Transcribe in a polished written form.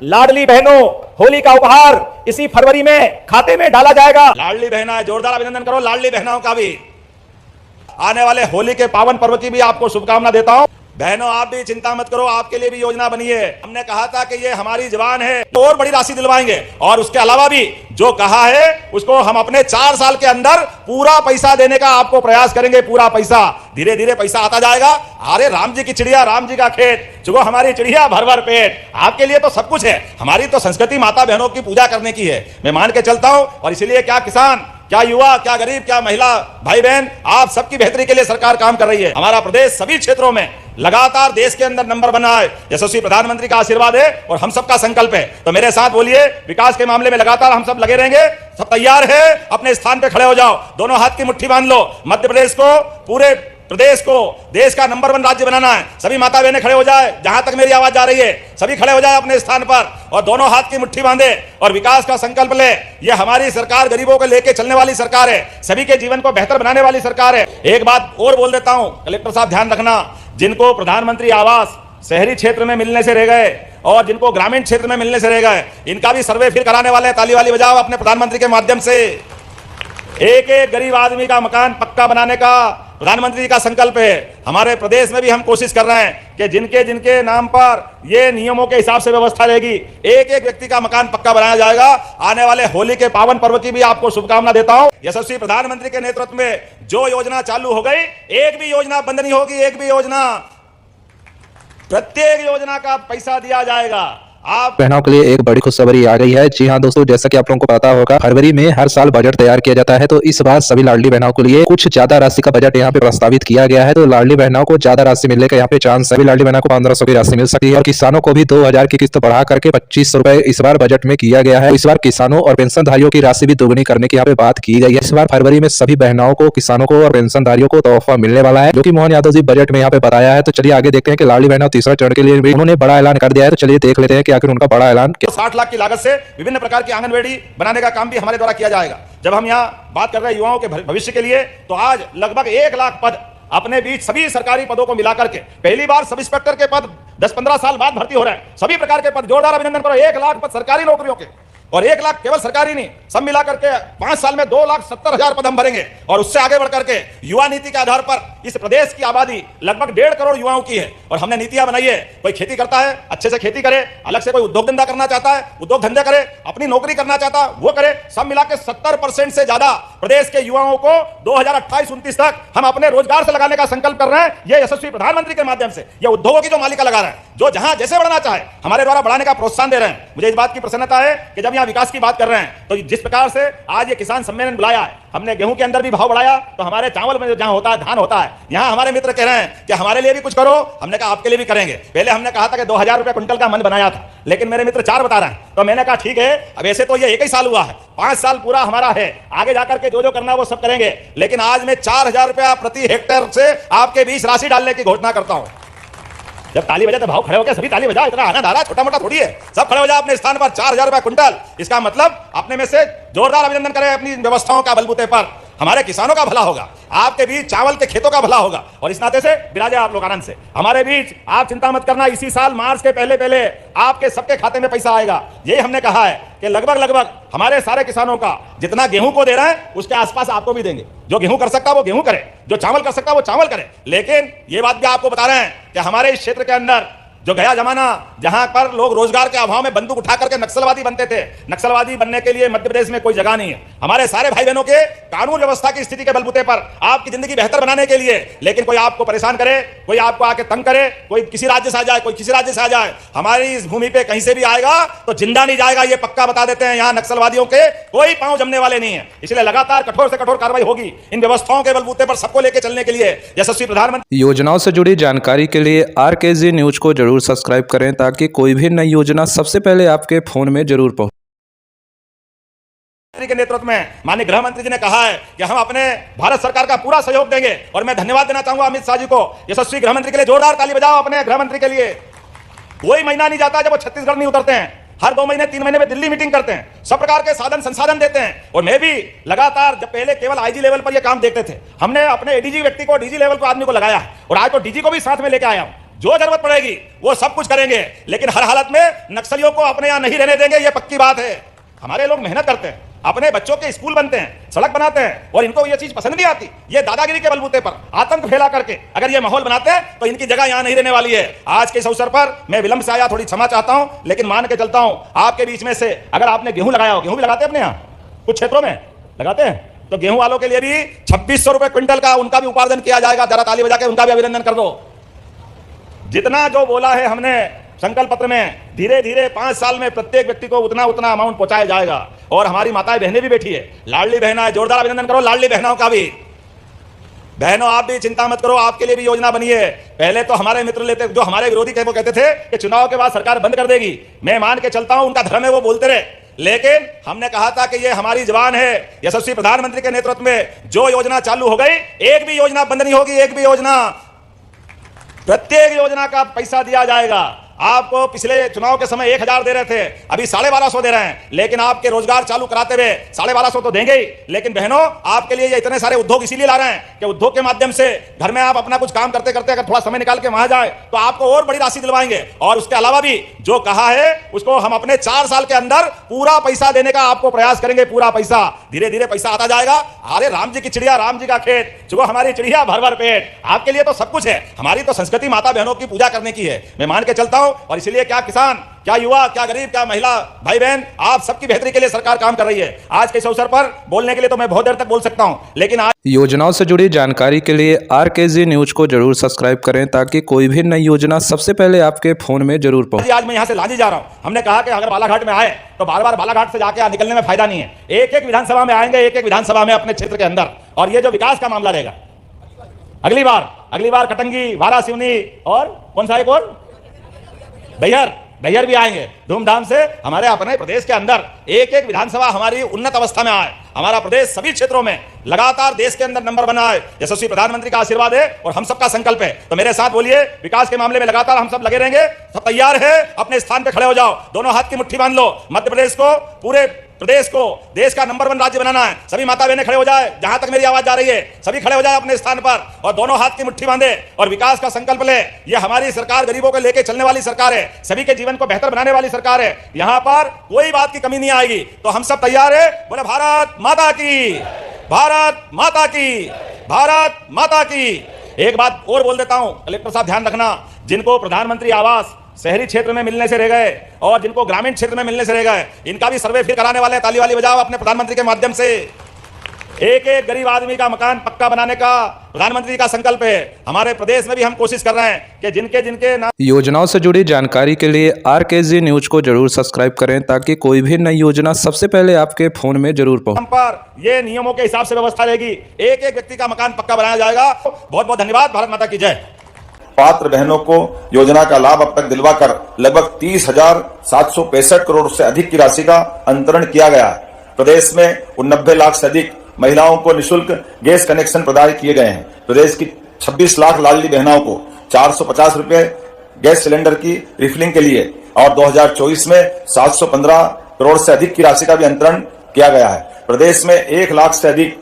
लाडली बहनों, होली का उपहार इसी फरवरी में खाते में डाला जाएगा। लाडली बहना, जोरदार अभिनंदन करो लाडली बहनों का भी। आने वाले होली के पावन पर्व की भी आपको शुभकामना देता हूं। बहनों, आप भी चिंता मत करो, आपके लिए भी योजना बनी है। हमने कहा था कि ये हमारी जवान है तो और बड़ी राशि दिलवाएंगे, और उसके अलावा भी जो कहा है उसको हम अपने 4 साल के अंदर पूरा पैसा देने का आपको प्रयास करेंगे। पूरा पैसा, धीरे धीरे पैसा आता जाएगा। अरे राम जी की चिड़िया, राम जी का खेत, जो हमारी चिड़िया भर भर पेट। आपके लिए तो सब कुछ है। हमारी तो संस्कृति माता बहनों की पूजा करने की है, मैं मान के चलता हूं। और इसलिए क्या किसान, क्या युवा, क्या गरीब, क्या महिला भाई बहन, आप सबकी बेहतरी के लिए सरकार काम कर रही है। हमारा प्रदेश सभी क्षेत्रों में लगातार देश के अंदर नंबर बना है। यशस्वी प्रधानमंत्री का आशीर्वाद है और हम सबका संकल्प है। तो मेरे साथ बोलिए, विकास के मामले में लगातार हम सब लगे रहेंगे। सब तैयार है? अपने स्थान पे खड़े हो जाओ, दोनों हाथ की मुट्ठी बांध लो। मध्य प्रदेश को, पूरे प्रदेश को देश का नंबर 1 राज्य बनाना है। सभी माता बहनें खड़े हो जाए, जहां तक मेरी आवाज जा रही है सभी खड़े हो जाए अपने स्थान पर और दोनों हाथ की मुट्ठी बांधे और विकास का संकल्प ले। ये हमारी सरकार गरीबों को लेकर चलने वाली सरकार है, सभी के जीवन को बेहतर बनाने वाली सरकार है। एक बात और बोल देता हूं, कलेक्टर साहब ध्यान रखना, जिनको प्रधानमंत्री आवास शहरी क्षेत्र में मिलने से रह गए और जिनको ग्रामीण क्षेत्र में मिलने से रह गए, इनका भी सर्वे फिर कराने वाले हैं। ताली वाली बजाओ अपने प्रधानमंत्री के माध्यम से। एक एक गरीब आदमी का मकान पक्का बनाने का प्रधानमंत्री जी का संकल्प है। हमारे प्रदेश में भी हम कोशिश कर रहे हैं कि जिनके जिनके नाम पर ये नियमों के हिसाब से व्यवस्था रहेगी, एक एक व्यक्ति का मकान पक्का बनाया जाएगा। आने वाले होली के पावन पर्व की भी आपको शुभकामना देता हूं। यशस्वी प्रधानमंत्री के नेतृत्व में जो योजना चालू हो गई, एक भी योजना बंद नहीं होगी। एक भी योजना, प्रत्येक योजना का पैसा दिया जाएगा। आप बहनों के लिए एक बड़ी खुशखबरी आ गई है। जी हां दोस्तों, जैसा कि आप लोगों को पता होगा, फरवरी में हर साल बजट तैयार किया जाता है। तो इस बार सभी लाडली बहनों के लिए कुछ ज्यादा राशि का बजट यहाँ पे प्रस्तावित किया गया है। तो लाडली बहनों को ज्यादा राशि मिलने का यहाँ पे चांस, सभी लाडली बहनों को 1500 की राशि मिल सकती है और किसानों को भी 2000 की किस्त बढ़ा करके 2500 रुपए इस बार बजट में किया गया है। इस बार किसानों और पेंशनधारियों की राशि भी दोगुनी करने की यहाँ पे बात की गई है। इस बार फरवरी में सभी बहनों को, किसानों को और पेंशनधारियों को तोहफा मिलने वाला है, जो कि मोहन यादव जी बजट में यहाँ पे बताया है। तो चलिए आगे देखते हैं कि लाडली बहनों तीसरा चरण के लिए भी उन्होंने बड़ा ऐलान कर दिया है। तो चलिए देख लेते हैं कि आखिर उनका बड़ा ऐलान 60 लाख की लागत से विभिन्न प्रकार की आंगनबाड़ी बनाने का काम भी हमारे द्वारा किया जाएगा। जब हम यहाँ बात कर रहे हैं युवाओं के भविष्य के लिए, तो आज लगभग 1 लाख पद अपने बीच सभी सरकारी पदों को मिलाकर के पहली बार सब इंस्पेक्टर के पद 10-15 साल बाद भर्ती हो रहे हैं। सभी प्रकार के पद, जोरदार अभिनंदन करो। 1 लाख पद सरकारी नौकरियों के, और 1 लाख केवल सरकारी नहीं, सब मिलाकर के 5 साल में 2,70,000 पद हम भरेंगे। और उससे आगे बढ़कर के युवा नीति के आधार पर इस प्रदेश की आबादी लगभग 1.5 करोड़ युवाओं की है और हमने नीतियां बनाई है। कोई खेती करता है, अच्छे से खेती करे, अलग से कोई उद्योग धंधा करना चाहता है, उद्योग धंधे करे, अपनी नौकरी करना चाहता है वो करे। सब मिला के 70% से ज्यादा प्रदेश के युवाओं को 2028-29 तक हम अपने रोजगार से लगाने का संकल्प कर रहे हैं। ये यशस्वी प्रधानमंत्री के माध्यम से, ये उद्योगों की जो मालिका लगा रहे हैं, जो जहां जैसे बढ़ना चाहे हमारे द्वारा बढ़ाने का प्रोत्साहन दे रहे हैं। मुझे इस बात की प्रसन्नता है कि जब यहाँ विकास की बात कर रहे हैं, तो जिस प्रकार से आज ये किसान सम्मेलन बुलाया है, हमने गेहूं के अंदर भी भाव बढ़ाया, तो हमारे चावल में जहां होता है, धान होता है, यहां हमारे मित्र कह रहे हैं कि हमारे लिए भी कुछ करो। हमने कहा आपके लिए भी करेंगे। पहले हमने कहा था कि 2000 रुपए क्विंटल का मन बनाया था, लेकिन मेरे मित्र 4 बता रहे हैं, तो मैंने कहा ठीक है, अब ऐसे तो ये 1 ही साल हुआ है, 5 साल पूरा हमारा है, आगे जाकर के जो जो करना है वो सब करेंगे। लेकिन आज मैं 4000 रुपया प्रति हेक्टेयर से आपके बीच राशि डालने की घोषणा करता हूं। जब ताली बजा तो भाव खड़े होकर सभी ताली बजाओ, इतना आनंद आ रहा है, छोटा मोटा थोड़ी है। सब खड़े हो जाओ अपने स्थान पर। 4000 रुपया क्विंटल, इसका मतलब अपने में से जोरदार अभिनंदन करें अपनी व्यवस्थाओं का बलबूते पर। हमारे किसानों का भला होगा, आपके बीच चावल के खेतों का भला होगा, और इस नाते से विराजे आप लोग आनंद से हमारे बीच। आप चिंता मत करना, इसी साल मार्च के पहले पहले आपके सबके खाते में पैसा आएगा। यही हमने कहा है कि लगभग हमारे सारे किसानों का जितना गेहूं को दे रहे हैं उसके आसपास आपको भी देंगे। जो गेहूं कर सकता है वो गेहूं करे, जो चावल कर सकता है वो चावल करे। लेकिन ये बात भी आपको बता रहे हैं कि हमारे इस क्षेत्र के अंदर जो गया जमाना, जहां पर लोग रोजगार के अभाव में बंदूक उठा करके नक्सलवादी बनते थे, नक्सलवादी बनने के लिए मध्य प्रदेश में कोई जगह नहीं है। हमारे सारे भाई बहनों के कानून व्यवस्था की स्थिति के बलबूते पर आपकी जिंदगी बेहतर बनाने के लिए, लेकिन कोई आपको परेशान करे, कोई आपको आके तंग करे, कोई किसी राज्य से आ जाए, कोई किसी राज्य से आ जाए, हमारी इस भूमि पे कहीं से भी आएगा तो जिंदा नहीं जाएगा, ये पक्का बता देते हैं। यहाँ नक्सलवादियों के कोई पांव जमने वाले नहीं है, इसलिए लगातार कठोर से कठोर कार्रवाई होगी इन व्यवस्थाओं के बलबूते पर सबको लेकर चलने के लिए। यशस्वी प्रधानमंत्री योजनाओं से जुड़ी जानकारी के लिए RKG न्यूज को जरूर सब्सक्राइब करें, ताकि कोई भी नई योजना सबसे पहले आपके फोन में जरूर पहुंचे। के नेतृत्व में माननीय गृह मंत्री जी ने कहा है कि हम अपने भारत सरकार का पूरा सहयोग देंगे, और मैं धन्यवाद देना चाहूंगा अमित शाह जी को, यशस्वी गृह मंत्री के लिए। जोरदार ताली बजाओ अपने गृह मंत्री के लिए। कोई महीना नहीं जाता जब वो छत्तीसगढ़ नहीं उतरते हैं। हर 2 महीने 3 महीने में दिल्ली मीटिंग करते हैं, सब प्रकार के साधन संसाधन देते हैं। और मैं भी लगातार, जब पहले केवल IG लेवल पर ये काम देखते थे, हमने अपने ADG व्यक्ति को, DG लेवल को आदमी को लगाया है, और आज तो DG को भी साथ में लेके आया हूं। जो जरूरत पड़ेगी वो सब कुछ करेंगे, लेकिन हर हालत में नक्सलियों को अपने यहाँ नहीं रहने देंगे, ये पक्की बात है। हमारे लोग मेहनत करते हैं, अपने बच्चों के स्कूल बनते हैं, सड़क बनाते हैं, और इनको ये चीज पसंद नहीं आती। ये दादागिरी के बलबूते पर आतंक फैला करके अगर ये माहौल बनाते हैं तो इनकी जगह यहां नहीं रहने वाली है। आज के इस अवसर पर मैं विलंब से आया, थोड़ी क्षमा चाहता हूं, लेकिन मान के चलता हूं आपके बीच में से अगर आपने गेहूं लगाया हो, गेहूं भी लगाते हैं अपने यहाँ, कुछ क्षेत्रों में लगाते हैं, तो गेहूं वालों के लिए भी 2600 रुपए क्विंटल का उनका भी उपार्जन किया जाएगा। जरा ताली बजा के उनका भी अभिनंदन कर दो। जितना जो बोला है हमने संकल्प पत्र में, धीरे धीरे 5 साल में प्रत्येक व्यक्ति को उतना उतना अमाउंट पहुंचाया जाएगा। और हमारी माताएं बहनें भी बैठी है, लाडली बहना है, जोरदार अभिनंदन करो लाडली बहनों का भी। बहनों आप भी चिंता मत करो, आपके लिए भी योजना बनी है। पहले तो हमारे मित्र लेते, जो हमारे विरोधी थे, वो कहते थे कि चुनाव के बाद सरकार बंद कर देगी। मैं मान के चलता हूं उनका धर्म है, वो बोलते रहे, लेकिन हमने कहा था कि ये हमारी जवान है। यशस्वी प्रधानमंत्री के नेतृत्व में जो योजना चालू हो गई, एक भी योजना बंद नहीं होगी, एक भी योजना, प्रत्येक योजना का पैसा दिया जाएगा। आपको पिछले चुनाव के समय 1000 दे रहे थे, अभी 1250 दे रहे हैं, लेकिन आपके रोजगार चालू कराते हुए 1250 तो देंगे ही। लेकिन बहनों आपके लिए ये इतने सारे उद्योग इसीलिए ला रहे हैं कि उद्योग के माध्यम से घर में आप अपना कुछ काम करते करते अगर थोड़ा समय निकाल के वहां जाए तो आपको और बड़ी राशि दिलवाएंगे। और उसके अलावा भी जो कहा है उसको हम अपने 4 साल के अंदर पूरा पैसा देने का आपको प्रयास करेंगे, पूरा पैसा, धीरे धीरे पैसा आता जाएगा। अरे राम जी की चिड़िया, राम जी का खेत, चुगो हमारी चिड़िया भर भर पेट। आपके लिए तो सब कुछ है, हमारी तो संस्कृति माता बहनों की पूजा करने की है। मैं मान के चलता हूं, और इसलिए क्या किसान, क्या युवा, क्या गरीब, क्या महिला भाई बहन, आप सबकी बेहतरी के लिए सरकार काम कर रही है। आज के इस अवसर पर बोलने के लिए तो मैं बहुत देर तक बोल सकता हूं, लेकिन आज योजनाओं से जुड़ी जानकारी के लिए RKG न्यूज को जरूर सब्सक्राइब करें ताकि कोई भी नई योजना सबसे पहले आपके फोन में जरूर पहुंचे। आज मैं यहां से लांजी जा रहा हूं। हमने कहा कि अगर बालाघाट में आए तो बार बार बालाघाट से जाके निकलने में फायदा नहीं है। एक एक विधानसभा में आएंगे, एक एक विधानसभा में अपने क्षेत्र के अंदर, और ये जो विकास का मामला रहेगा अगली बार कटंगी, वारासिवनी, और कौन सा एक और बैहर भी आएंगे धूमधाम से। हमारे अपने प्रदेश के अंदर एक एक विधानसभा हमारी उन्नत अवस्था में आए, हमारा प्रदेश सभी क्षेत्रों में लगातार देश के अंदर नंबर बना है। यशस्वी प्रधानमंत्री का आशीर्वाद है और हम सबका संकल्प है। तो मेरे साथ बोलिए, विकास के मामले में लगातार हम सब लगे रहेंगे। सब तैयार है? अपने स्थान पे खड़े हो जाओ, दोनों हाथ की मुट्ठी बांध लो। मध्य प्रदेश को, पूरे प्रदेश को देश का नंबर 1 राज्य बनाना है। सभी माता बहनें खड़े हो जाए, जहां तक मेरी आवाज जा रही है सभी खड़े हो जाए अपने स्थान पर, और दोनों हाथ की मुट्ठी बांधे और विकास का संकल्प ले। ये हमारी सरकार गरीबों को लेकर चलने वाली सरकार है, सभी के जीवन को बेहतर बनाने वाली सरकार है। यहां पर कोई बात की कमी नहीं आएगी। तो हम सब तैयार है? बोले भारत माता की, भारत माता की, भारत माता की। एक बात और बोल देता हूं, कलेक्टर साहब ध्यान रखना, जिनको प्रधानमंत्री आवास शहरी क्षेत्र में मिलने से रह गए और जिनको ग्रामीण क्षेत्र में मिलने से रह गए, इनका भी सर्वे फिर कराने वाले हैं। ताली वाली बजाओ अपने प्रधानमंत्री के माध्यम से। एक एक गरीब आदमी का मकान पक्का बनाने का प्रधानमंत्री का संकल्प है। हमारे प्रदेश में भी हम कोशिश कर रहे हैं कि जिनके नाम योजनाओं से जुड़ी जानकारी के लिए RKG न्यूज को जरूर सब्सक्राइब करें ताकि कोई भी नई योजना सबसे पहले आपके फोन में जरूर पहुंचे। पर ये नियमों के हिसाब से व्यवस्था रहेगी, एक एक व्यक्ति का मकान पक्का बनाया जाएगा। बहुत बहुत धन्यवाद। भारत माता की जय। पात्र बहनों को योजना का लाभ अब तक दिलवाकर लगभग 30,765 करोड़ से अधिक की राशि का अंतरण किया गया है। प्रदेश में 90 लाख से अधिक महिलाओं को निःशुल्क गैस कनेक्शन प्रदान किए गए हैं। प्रदेश की 26 लाख लाडली बहनों को 450 रुपए गैस सिलेंडर की रिफिलिंग के लिए, और 2024 में 715 करोड़ से अधिक की राशि का भी अंतरण किया गया है। प्रदेश में 1 लाख से अधिक